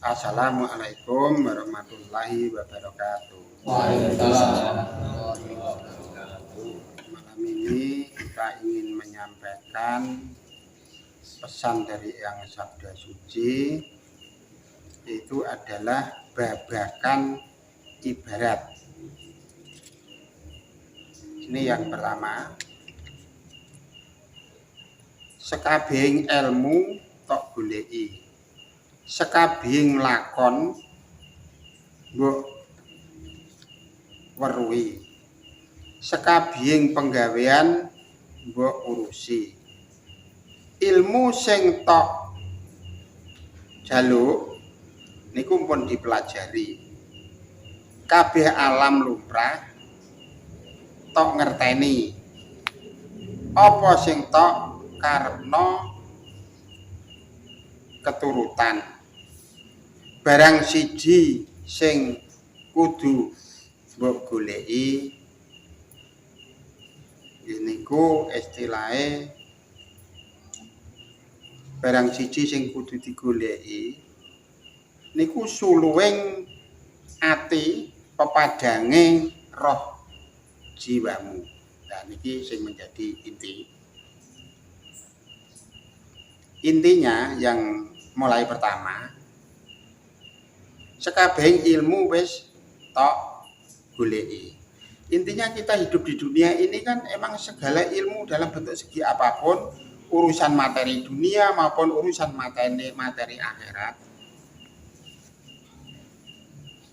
Assalamualaikum warahmatullahi wabarakatuh. Waalaikumsalam. Malam ini kita ingin menyampaikan pesan dari Yang Sabda Suci, itu adalah babakan ibarat. Ini yang pertama. Sekabehing ilmu tok goleki, sekabehing lakon mbok weruhi, sekabehing penggawean mbok urusi. Ilmu sing tok jaluk niku pun dipelajari. Kabeh alam lumrah tok ngerteni. Apa sing tok karena keturutan. Barang siji sing kudu mbok goleki niku istilahé barang siji sing kudu digoleki niku suluwing ati pepadange roh jiwamu. Nah niki sing menjadi intinya yang mulai pertama, sekabehing ilmu wis tok goleki. Intinya kita hidup di dunia ini kan emang segala ilmu dalam bentuk segi apapun, urusan materi dunia maupun urusan materi akhirat.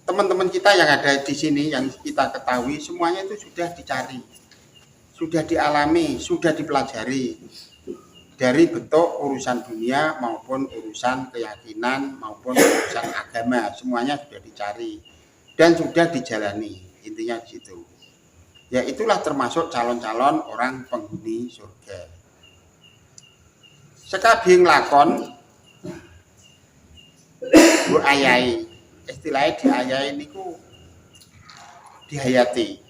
Teman-teman kita yang ada di sini yang kita ketahui semuanya itu sudah dicari, sudah dialami, sudah dipelajari. Dari bentuk urusan dunia maupun urusan keyakinan maupun urusan agama, semuanya sudah dicari dan sudah dijalani. Intinya di situ. Ya itulah termasuk calon-calon orang penghuni surga. Sekabehing lakon bu ayahi, istilahnya diayahi niku dihayati.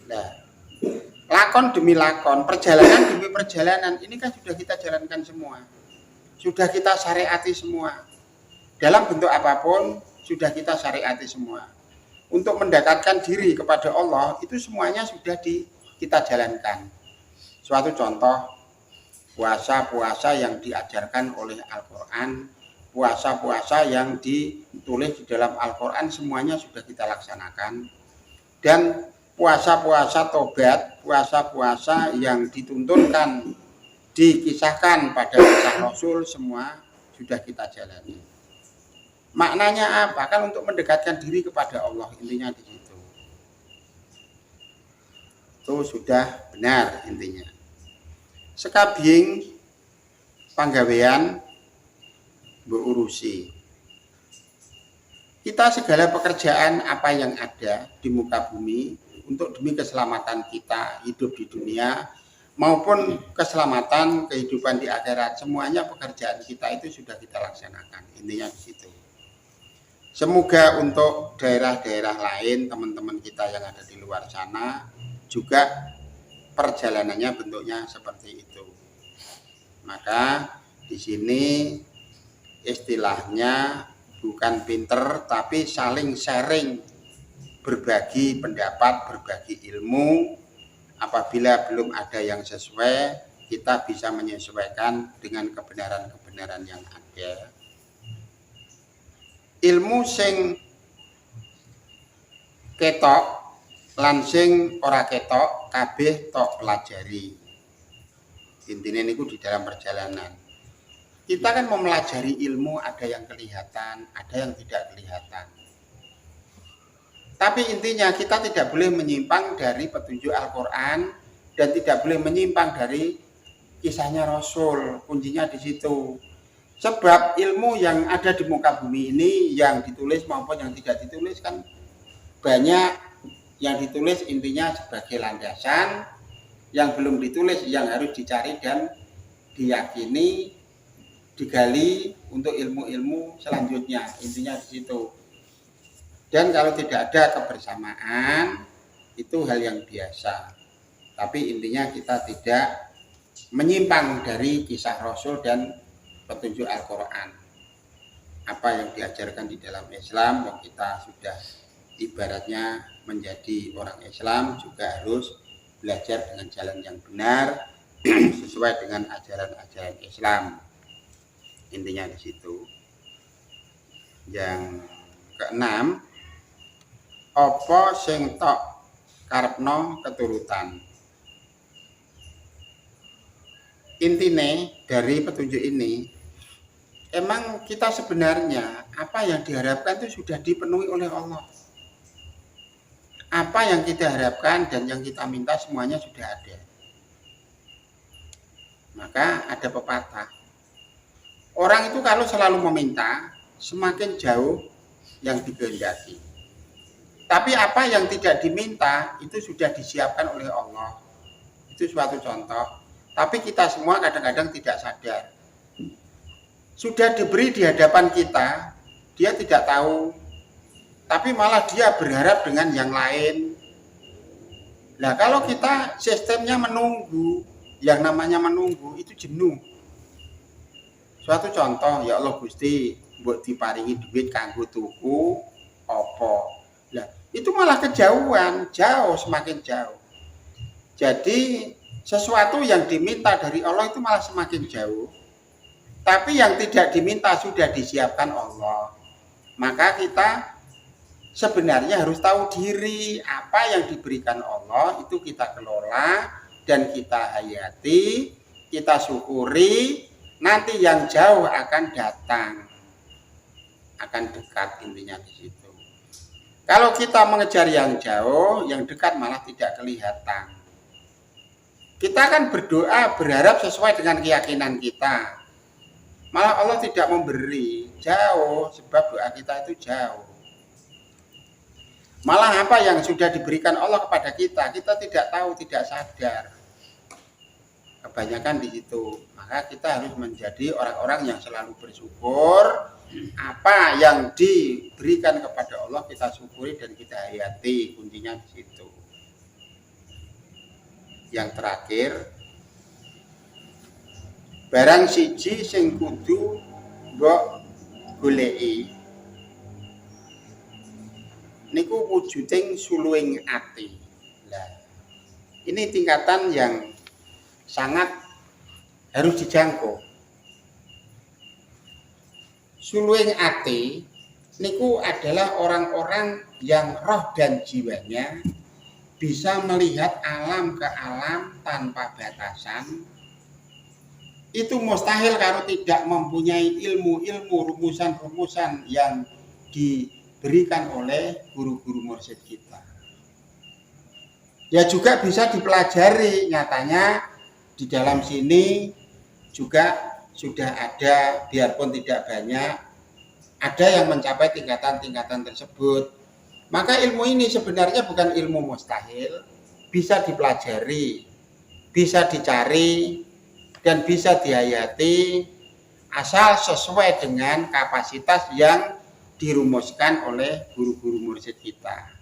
Nah, lakon demi lakon, perjalanan demi perjalanan, ini kan sudah kita jalankan semua. Sudah kita syariati semua. Dalam bentuk apapun, sudah kita syariati semua. Untuk mendekatkan diri kepada Allah, itu semuanya sudah kita jalankan. Suatu contoh, puasa-puasa yang diajarkan oleh Al-Quran, puasa-puasa yang ditulis di dalam Al-Quran, semuanya sudah kita laksanakan. Dan puasa-puasa tobat, puasa-puasa yang dituntunkan, dikisahkan pada kisah Rasul, semua sudah kita jalani. Maknanya apa? Kan untuk mendekatkan diri kepada Allah, intinya di situ. Itu sudah benar intinya. Sekabehing panggawean berurusi. Kita segala pekerjaan apa yang ada di muka bumi untuk demi keselamatan kita hidup di dunia maupun keselamatan kehidupan di akhirat, semuanya pekerjaan kita itu sudah kita laksanakan. Intinya di situ. Semoga untuk daerah-daerah lain, teman-teman kita yang ada di luar sana juga perjalanannya bentuknya seperti itu. Maka di sini istilahnya bukan pinter tapi saling sharing, berbagi pendapat, berbagi ilmu. Apabila belum ada yang sesuai, kita bisa menyesuaikan dengan kebenaran-kebenaran yang ada. Ilmu sing ketok lan sing ora ketok kabeh tok pelajari. Intinya niku di dalam perjalanan. Kita kan mempelajari ilmu, ada yang kelihatan, ada yang tidak kelihatan. Tapi intinya kita tidak boleh menyimpang dari petunjuk Al-Quran dan tidak boleh menyimpang dari kisahnya Rasul. Kuncinya di situ. Sebab ilmu yang ada di muka bumi ini yang ditulis maupun yang tidak ditulis kan banyak. Yang ditulis intinya sebagai landasan, yang belum ditulis yang harus dicari dan diyakini, digali untuk ilmu-ilmu selanjutnya. Intinya di situ. Dan kalau tidak ada kebersamaan, itu hal yang biasa. Tapi intinya kita tidak menyimpang dari kisah Rasul dan petunjuk Al-Quran. Apa yang diajarkan di dalam Islam, kita sudah ibaratnya menjadi orang Islam juga harus belajar dengan jalan yang benar sesuai dengan ajaran-ajaran Islam. Intinya di situ. Yang keenam, apa sing tok karepno keturutan. Intine dari petunjuk ini, emang kita sebenarnya apa yang diharapkan itu sudah dipenuhi oleh Allah. Apa yang kita harapkan dan yang kita minta semuanya sudah ada. Maka ada pepatah. Orang itu kalau selalu meminta, semakin jauh yang dikehendaki. Tapi apa yang tidak diminta itu sudah disiapkan oleh Allah. Itu suatu contoh. Tapi kita semua kadang-kadang tidak sadar. Sudah diberi di hadapan kita, dia tidak tahu. Tapi malah dia berharap dengan yang lain. Nah, kalau kita sistemnya menunggu, yang namanya menunggu itu jenuh. Suatu contoh, ya Allah Gusti, mbok diparingi duit kanggo tuku apa. Nah, itu malah kejauhan, jauh, semakin jauh. Jadi sesuatu yang diminta dari Allah itu malah semakin jauh. Tapi yang tidak diminta sudah disiapkan Allah. Maka kita sebenarnya harus tahu diri, apa yang diberikan Allah itu kita kelola dan kita hayati, kita syukuri, nanti yang jauh akan datang. Akan dekat, intinya di situ. Kalau kita mengejar yang jauh, yang dekat malah tidak kelihatan. Kita kan berdoa berharap sesuai dengan keyakinan kita. Malah Allah tidak memberi, jauh, sebab doa kita itu jauh. Malah apa yang sudah diberikan Allah kepada kita tidak tahu, tidak sadar. Kebanyakan di situ. Maka kita harus menjadi orang-orang yang selalu bersyukur. Apa yang diberikan kepada Allah kita syukuri dan kita hayati, kuncinya di situ. Yang terakhir, barang siji sing kudu mbok goleki niku wujuding suluing ati. Nah, ini tingkatan yang sangat harus dijangkau. Suluing ati niku adalah orang-orang yang roh dan jiwanya bisa melihat alam ke alam tanpa batasan. Itu mustahil kalau tidak mempunyai ilmu-ilmu, rumusan-rumusan yang diberikan oleh guru-guru mursyid kita. Ya juga bisa dipelajari, nyatanya di dalam sini juga sudah ada, biarpun tidak banyak, ada yang mencapai tingkatan-tingkatan tersebut. Maka ilmu ini sebenarnya bukan ilmu mustahil, bisa dipelajari, bisa dicari, dan bisa dihayati asal sesuai dengan kapasitas yang dirumuskan oleh guru-guru mursyid kita.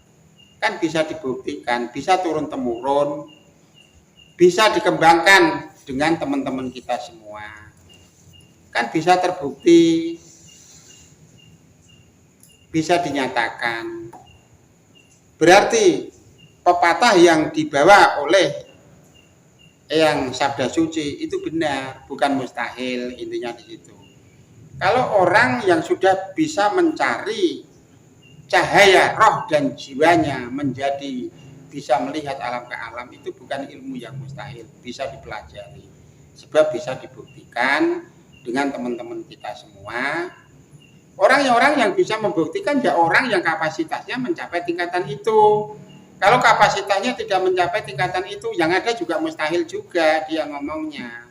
Kan bisa dibuktikan, bisa turun-temurun, bisa dikembangkan dengan teman-teman kita semua. Kan bisa terbukti, bisa dinyatakan. Berarti pepatah yang dibawa oleh yang sabda suci itu benar, bukan mustahil, intinya di situ. Kalau orang yang sudah bisa mencari cahaya roh dan jiwanya menjadi bisa melihat alam ke alam, itu bukan ilmu yang mustahil, bisa dipelajari. Sebab bisa dibuktikan dengan teman-teman kita semua. Orang yang bisa membuktikan ya orang yang kapasitasnya mencapai tingkatan itu. Kalau kapasitasnya tidak mencapai tingkatan itu, yang ada juga mustahil juga dia ngomongnya.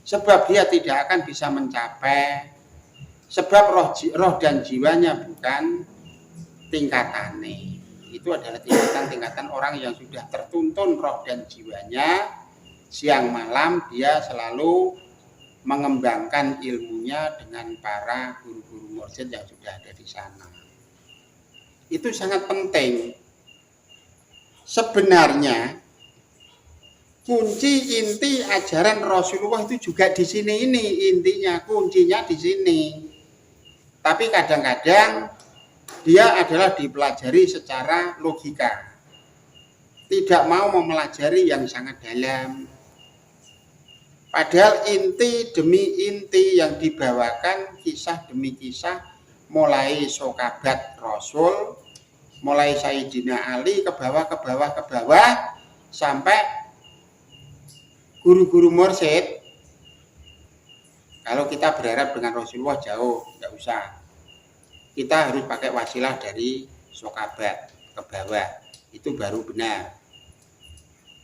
Sebab dia tidak akan bisa mencapai. Sebab roh dan jiwanya bukan tingkatannya. Itu adalah tingkatan-tingkatan orang yang sudah tertuntun roh dan jiwanya. Siang malam dia selalu mengembangkan ilmunya dengan para guru-guru mursyid yang sudah ada di sana. Itu sangat penting. Sebenarnya kunci inti ajaran Rasulullah itu juga di sini ini intinya, kuncinya di sini. Tapi kadang-kadang dia adalah dipelajari secara logika. Tidak mau mempelajari yang sangat dalam. Padahal inti demi inti yang dibawakan kisah demi kisah mulai sokabat Rasul, mulai Sayyidina Ali ke bawah sampai guru-guru mursyid. Kalau kita berharap dengan Rasulullah jauh, nggak usah. Kita harus pakai wasilah dari sokabat ke bawah, itu baru benar.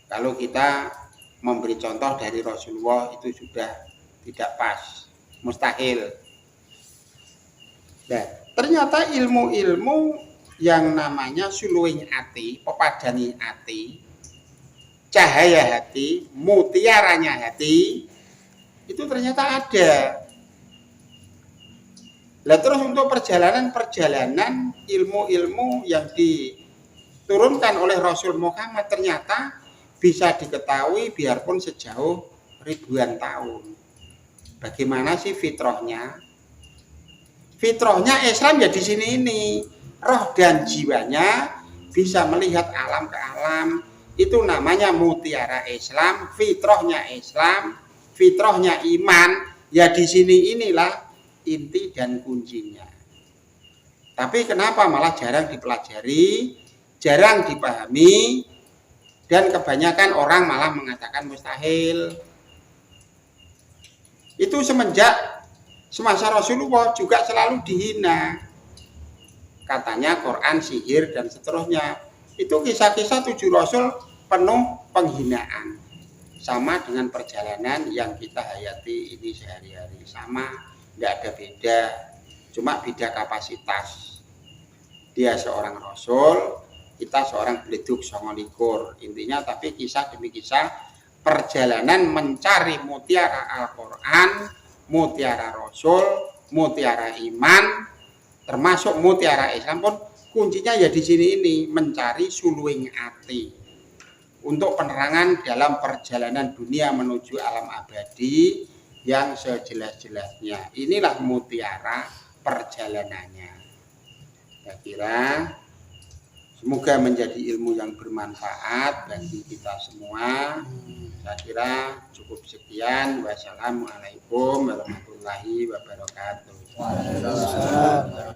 Kalau kita memberi contoh dari Rasulullah itu sudah tidak pas, mustahil. Nah, ternyata ilmu-ilmu yang namanya suluing ati, pepadani ati, cahaya hati, mutiaranya hati, itu ternyata ada. Lah terus untuk perjalanan ilmu-ilmu yang diturunkan oleh Rasul Muhammad ternyata bisa diketahui biarpun sejauh ribuan tahun. Bagaimana sih fitrahnya? Fitrahnya Islam ya di sini ini. Roh dan jiwanya bisa melihat alam ke alam. Itu namanya mutiara Islam, fitrahnya iman. Ya di sini inilah inti dan kuncinya. Tapi kenapa malah jarang dipelajari, jarang dipahami, dan kebanyakan orang malah mengatakan mustahil. Itu semenjak semasa Rasulullah juga selalu dihina. Katanya Quran sihir dan seterusnya. Itu kisah-kisah 7 Rasul penuh penghinaan. Sama dengan perjalanan yang kita hayati ini sehari-hari. Sama, tidak ada beda. Cuma beda kapasitas. Dia seorang Rasul, kita seorang Bledug 29. Intinya tapi kisah demi kisah perjalanan mencari mutiara Al-Quran, mutiara Rasul, mutiara iman, termasuk mutiara Islam pun kuncinya ya di sini ini, mencari suluing ati untuk penerangan dalam perjalanan dunia menuju alam abadi yang sejelas-jelasnya. Inilah mutiara perjalanannya. Saya kira semoga menjadi ilmu yang bermanfaat bagi kita semua. Saya kira cukup sekian. Wassalamualaikum warahmatullahi wabarakatuh.